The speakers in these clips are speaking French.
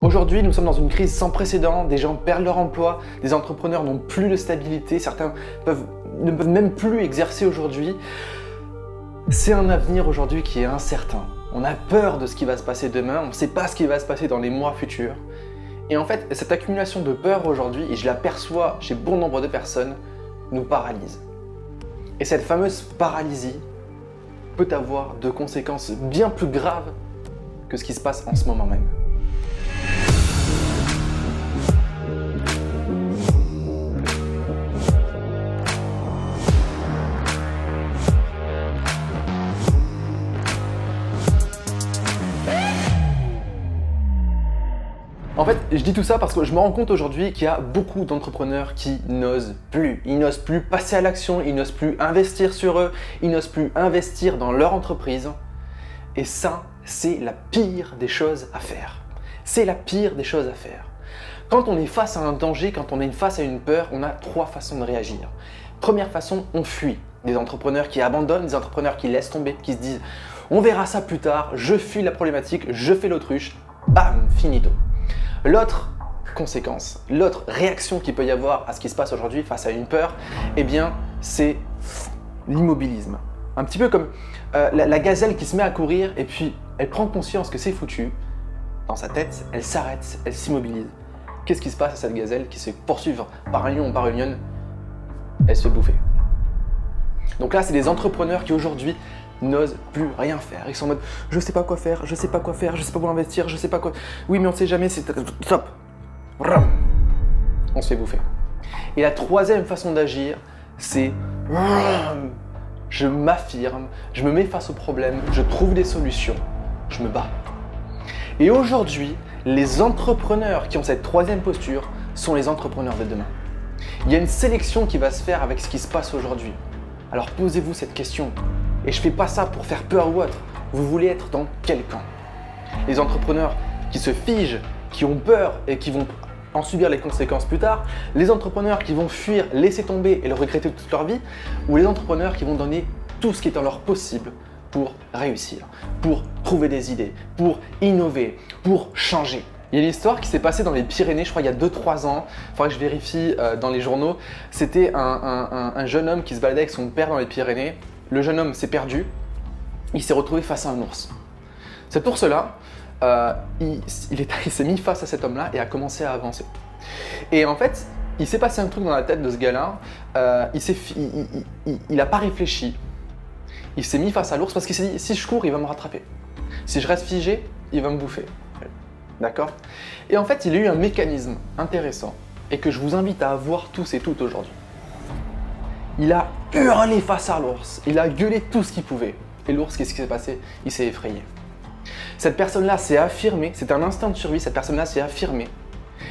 Aujourd'hui, nous sommes dans une crise sans précédent, des gens perdent leur emploi, des entrepreneurs n'ont plus de stabilité, certains ne peuvent même plus exercer aujourd'hui. C'est un avenir aujourd'hui qui est incertain. On a peur de ce qui va se passer demain, on ne sait pas ce qui va se passer dans les mois futurs. Et en fait, cette accumulation de peur aujourd'hui, et je la perçois chez bon nombre de personnes, nous paralyse. Et cette fameuse paralysie peut avoir de conséquences bien plus graves que ce qui se passe en ce moment même. En fait, je dis tout ça parce que je me rends compte aujourd'hui qu'il y a beaucoup d'entrepreneurs qui n'osent plus. Ils n'osent plus passer à l'action, ils n'osent plus investir sur eux, ils n'osent plus investir dans leur entreprise. Et ça, c'est la pire des choses à faire. C'est la pire des choses à faire. Quand on est face à un danger, quand on est face à une peur, on a trois façons de réagir. Première façon, on fuit. Des entrepreneurs qui abandonnent, des entrepreneurs qui laissent tomber, qui se disent « on verra ça plus tard, je fuis la problématique, je fais l'autruche, bam, finito ». L'autre conséquence, l'autre réaction qu'il peut y avoir à ce qui se passe aujourd'hui face à une peur, eh bien, c'est l'immobilisme. Un petit peu comme la gazelle qui se met à courir et puis elle prend conscience que c'est foutu. Dans sa tête, elle s'arrête, elle s'immobilise. Qu'est-ce qui se passe à cette gazelle qui se fait poursuivre par un lion ou par une lionne? Elle se fait bouffer. Donc là, c'est des entrepreneurs qui aujourd'hui n'osent plus rien faire. Ils sont en mode « je sais pas quoi faire, je sais pas quoi faire, je sais pas où investir, je sais pas quoi... Oui, mais on sait jamais, c'est... Stop !» On se fait bouffer. Et la troisième façon d'agir, c'est « je m'affirme, je me mets face au problème, je trouve des solutions, je me bats. » Et aujourd'hui, les entrepreneurs qui ont cette troisième posture sont les entrepreneurs de demain. Il y a une sélection qui va se faire avec ce qui se passe aujourd'hui. Alors posez-vous cette question. Et je ne fais pas ça pour faire peur ou autre. Vous voulez être dans quel camp? Les entrepreneurs qui se figent, qui ont peur et qui vont en subir les conséquences plus tard, les entrepreneurs qui vont fuir, laisser tomber et le regretter toute leur vie, ou les entrepreneurs qui vont donner tout ce qui est en leur possible pour réussir, pour trouver des idées, pour innover, pour changer. Il y a une histoire qui s'est passée dans les Pyrénées, je crois il y a 2-3 ans, il faudrait que je vérifie dans les journaux. C'était un jeune homme qui se baladait avec son père dans les Pyrénées. Le jeune homme s'est perdu, il s'est retrouvé face à un ours. Cet ours-là, il s'est mis face à cet homme-là et a commencé à avancer. Et en fait, il s'est passé un truc dans la tête de ce gars-là, il n'a pas réfléchi. Il s'est mis face à l'ours parce qu'il s'est dit « si je cours, il va me rattraper. Si je reste figé, il va me bouffer. » D'accord? Et en fait, il a eu un mécanisme intéressant et que je vous invite à avoir tous et toutes aujourd'hui. Il a hurlé face à l'ours, il a gueulé tout ce qu'il pouvait. Et l'ours, qu'est-ce qui s'est passé? Il s'est effrayé. Cette personne-là s'est affirmée, c'est un instinct de survie, cette personne-là s'est affirmée.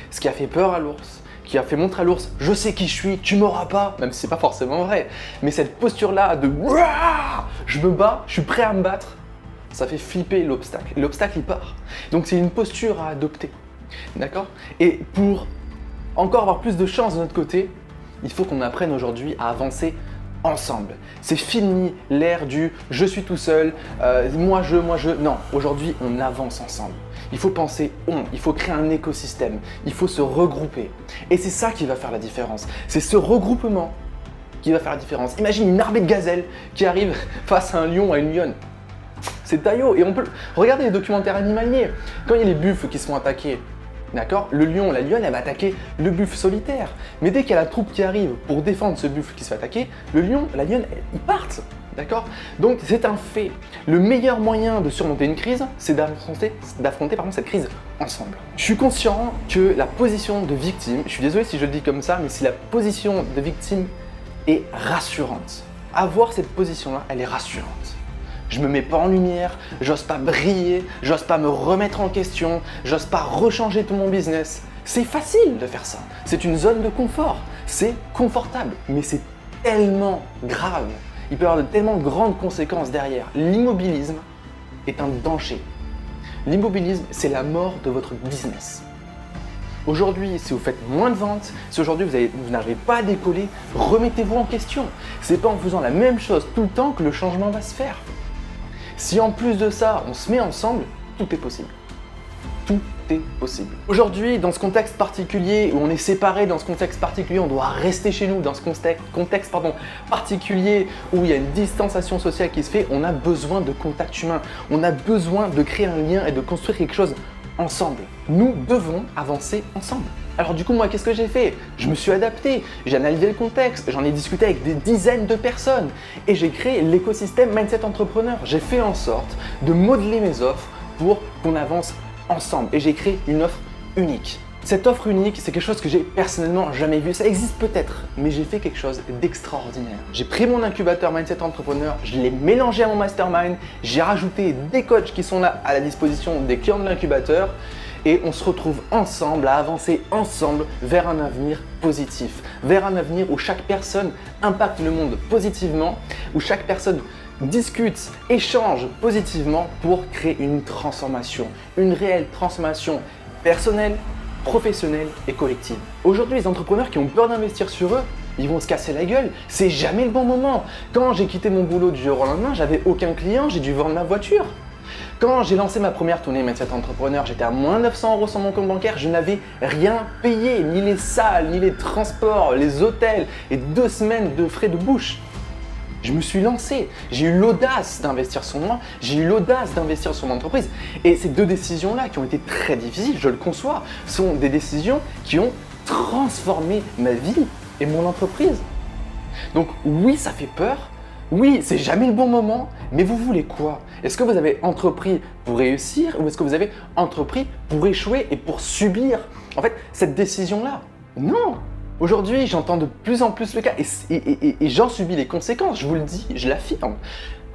Ce qui a fait peur à l'ours, qui a fait montrer à l'ours « je sais qui je suis, tu m'auras pas », même si c'est pas forcément vrai. Mais cette posture-là de « je me bats, je suis prêt à me battre », ça fait flipper l'obstacle. Et l'obstacle, il part. Donc c'est une posture à adopter. D'accord? Et pour encore avoir plus de chance de notre côté, il faut qu'on apprenne aujourd'hui à avancer ensemble. C'est fini l'ère du « je suis tout seul, moi je ». Non, aujourd'hui, on avance ensemble. Il faut penser « on », il faut créer un écosystème, il faut se regrouper. Et c'est ça qui va faire la différence. C'est ce regroupement qui va faire la différence. Imagine une armée de gazelles qui arrive face à un lion ou à une lionne. C'est taillot. Et on peut regarder les documentaires animaliers. Quand il y a les buffles qui se font attaquer, d'accord, le lion, la lionne, elle va attaquer le buffle solitaire. Mais dès qu'il y a la troupe qui arrive pour défendre ce buffle qui se fait attaquer, le lion, la lionne, ils partent. D'accord? Donc c'est un fait. Le meilleur moyen de surmonter une crise, c'est d'affronter cette crise ensemble. Je suis conscient que la position de victime, je suis désolé si je le dis comme ça, mais si la position de victime est rassurante. Avoir cette position-là, elle est rassurante. Je me mets pas en lumière, j'ose pas briller, j'ose pas me remettre en question, j'ose pas rechanger tout mon business. C'est facile de faire ça. C'est une zone de confort. C'est confortable. Mais c'est tellement grave. Il peut y avoir de tellement grandes conséquences derrière. L'immobilisme est un danger. L'immobilisme, c'est la mort de votre business. Aujourd'hui, si vous faites moins de ventes, si aujourd'hui vous n'arrivez pas à décoller, remettez-vous en question. C'est pas en faisant la même chose tout le temps que le changement va se faire. Si en plus de ça, on se met ensemble, tout est possible. Tout est possible. Aujourd'hui, dans ce contexte particulier où on est séparés, dans ce contexte particulier, on doit rester chez nous, dans ce contexte particulier où il y a une distanciation sociale qui se fait, on a besoin de contact humain. On a besoin de créer un lien et de construire quelque chose ensemble. Nous devons avancer ensemble. Alors du coup, moi, qu'est-ce que j'ai fait? Je me suis adapté, j'ai analysé le contexte, j'en ai discuté avec des dizaines de personnes et j'ai créé l'écosystème Mindset Entrepreneur. J'ai fait en sorte de modeler mes offres pour qu'on avance ensemble et j'ai créé une offre unique. Cette offre unique, c'est quelque chose que j'ai personnellement jamais vu. Ça existe peut-être, mais j'ai fait quelque chose d'extraordinaire. J'ai pris mon incubateur Mindset Entrepreneur, je l'ai mélangé à mon mastermind, j'ai rajouté des coachs qui sont là à la disposition des clients de l'incubateur et on se retrouve ensemble à avancer ensemble vers un avenir positif, vers un avenir où chaque personne impacte le monde positivement, où chaque personne discute, échange positivement pour créer une transformation, une réelle transformation personnelle, professionnelle et collective. Aujourd'hui, les entrepreneurs qui ont peur d'investir sur eux, ils vont se casser la gueule. C'est jamais le bon moment. Quand j'ai quitté mon boulot du jour au lendemain, j'avais aucun client, j'ai dû vendre ma voiture. Quand j'ai lancé ma première tournée Mindset Entrepreneur, j'étais à moins 900 € sur mon compte bancaire, je n'avais rien payé, ni les salles, ni les transports, les hôtels et 2 semaines de frais de bouche. Je me suis lancé, j'ai eu l'audace d'investir sur moi, j'ai eu l'audace d'investir sur mon entreprise. Et ces 2 décisions-là, qui ont été très difficiles, je le conçois, sont des décisions qui ont transformé ma vie et mon entreprise. Donc oui, ça fait peur, oui, c'est jamais le bon moment, mais vous voulez quoi? Est-ce que vous avez entrepris pour réussir ou est-ce que vous avez entrepris pour échouer et pour subir en fait cette décision-là? Non! Aujourd'hui, j'entends de plus en plus le cas et j'en subis les conséquences, je vous le dis, je l'affirme.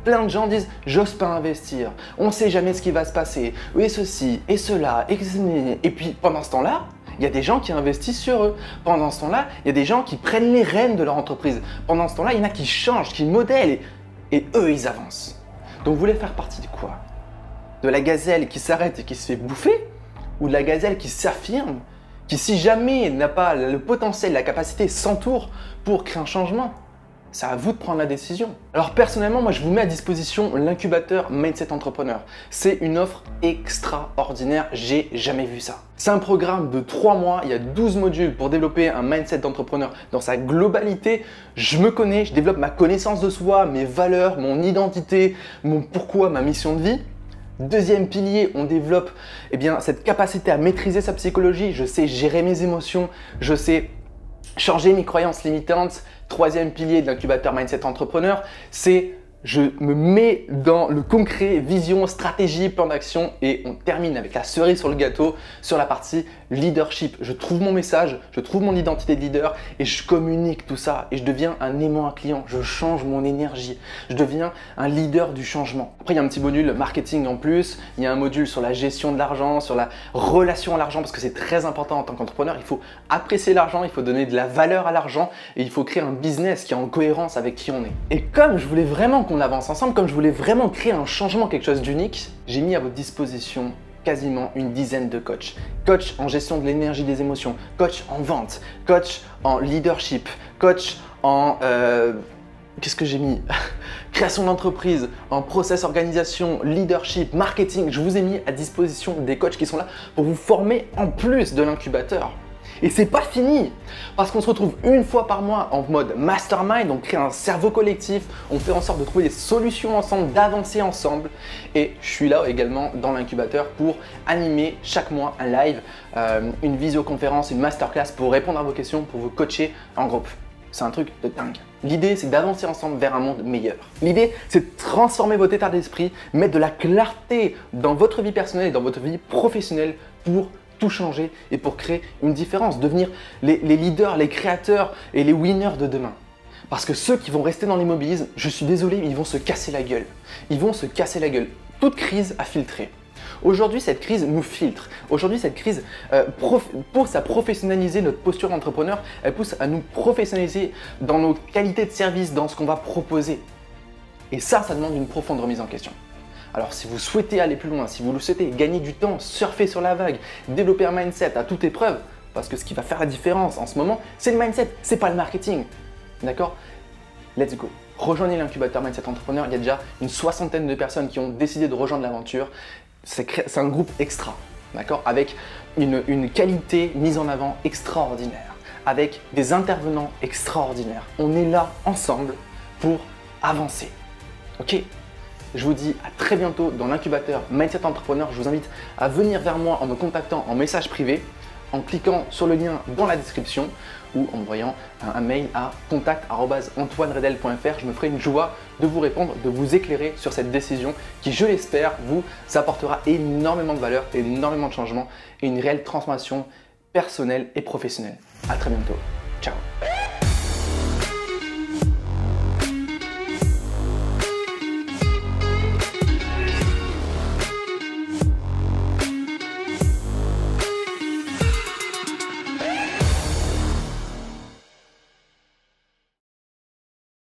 Plein de gens disent « j'ose pas investir, on ne sait jamais ce qui va se passer, et ceci, et cela, et puis pendant ce temps-là, il y a des gens qui investissent sur eux. Pendant ce temps-là, il y a des gens qui prennent les rênes de leur entreprise. Pendant ce temps-là, il y en a qui changent, qui modèlent et eux, ils avancent. Donc vous voulez faire partie de quoi? De la gazelle qui s'arrête et qui se fait bouffer? Ou de la gazelle qui s'affirme, qui si jamais n'a pas le potentiel, la capacité, s'entoure pour créer un changement? C'est à vous de prendre la décision. Alors personnellement, moi je vous mets à disposition l'incubateur Mindset Entrepreneur. C'est une offre extraordinaire, j'ai jamais vu ça. C'est un programme de 3 mois, il y a 12 modules pour développer un mindset d'entrepreneur dans sa globalité. Je me connais, je développe ma connaissance de soi, mes valeurs, mon identité, mon pourquoi, ma mission de vie. Deuxième pilier, on développe cette capacité à maîtriser sa psychologie. Je sais gérer mes émotions, je sais changer mes croyances limitantes. Troisième pilier de l'incubateur Mindset Entrepreneur, c'est je me mets dans le concret, vision, stratégie, plan d'action et on termine avec la cerise sur le gâteau sur la partie leadership. Je trouve mon message, je trouve mon identité de leader et je communique tout ça et je deviens un aimant à client. Je change mon énergie, je deviens un leader du changement. Après, il y a un petit module marketing en plus, il y a un module sur la gestion de l'argent, sur la relation à l'argent parce que c'est très important en tant qu'entrepreneur. Il faut apprécier l'argent, il faut donner de la valeur à l'argent et il faut créer un business qui est en cohérence avec qui on est. Et comme je voulais vraiment qu'on avance ensemble, comme je voulais vraiment créer un changement, quelque chose d'unique, j'ai mis à votre disposition quasiment une dizaine de coachs. Coach en gestion de l'énergie des émotions, coach en vente, coach en leadership, coach en... qu'est-ce que j'ai mis? Création d'entreprise, en process organisation, leadership, marketing. Je vous ai mis à disposition des coachs qui sont là pour vous former en plus de l'incubateur. Et c'est pas fini parce qu'on se retrouve une fois par mois en mode mastermind, on crée un cerveau collectif, on fait en sorte de trouver des solutions ensemble, d'avancer ensemble. Et je suis là également dans l'incubateur pour animer chaque mois un live, une visioconférence, une masterclass pour répondre à vos questions, pour vous coacher en groupe. C'est un truc de dingue. L'idée, c'est d'avancer ensemble vers un monde meilleur. L'idée, c'est de transformer votre état d'esprit, mettre de la clarté dans votre vie personnelle et dans votre vie professionnelle pour tout changer et pour créer une différence, devenir les leaders, les créateurs et les winners de demain. Parce que ceux qui vont rester dans l'immobilisme, je suis désolé, ils vont se casser la gueule. Ils vont se casser la gueule. Toute crise a filtré. Aujourd'hui, cette crise nous filtre. Aujourd'hui, cette crise pousse à professionnaliser notre posture d'entrepreneur. Elle pousse à nous professionnaliser dans nos qualités de service, dans ce qu'on va proposer. Et ça demande une profonde remise en question. Alors si vous souhaitez aller plus loin, si vous le souhaitez, gagner du temps, surfer sur la vague, développer un mindset à toute épreuve, parce que ce qui va faire la différence en ce moment, c'est le mindset, c'est pas le marketing. D'accord? Let's go. Rejoignez l'incubateur Mindset Entrepreneur, il y a déjà une 60aine de personnes qui ont décidé de rejoindre l'aventure. C'est un groupe extra. d'accord, avec une qualité mise en avant extraordinaire, avec des intervenants extraordinaires. On est là ensemble pour avancer. Ok? Je vous dis à très bientôt dans l'incubateur Mindset Entrepreneur. Je vous invite à venir vers moi en me contactant en message privé, en cliquant sur le lien dans la description ou en envoyant un mail à contact@antoineredel.fr. Je me ferai une joie de vous répondre, de vous éclairer sur cette décision qui, je l'espère, vous apportera énormément de valeur, énormément de changements et une réelle transformation personnelle et professionnelle. À très bientôt. Ciao.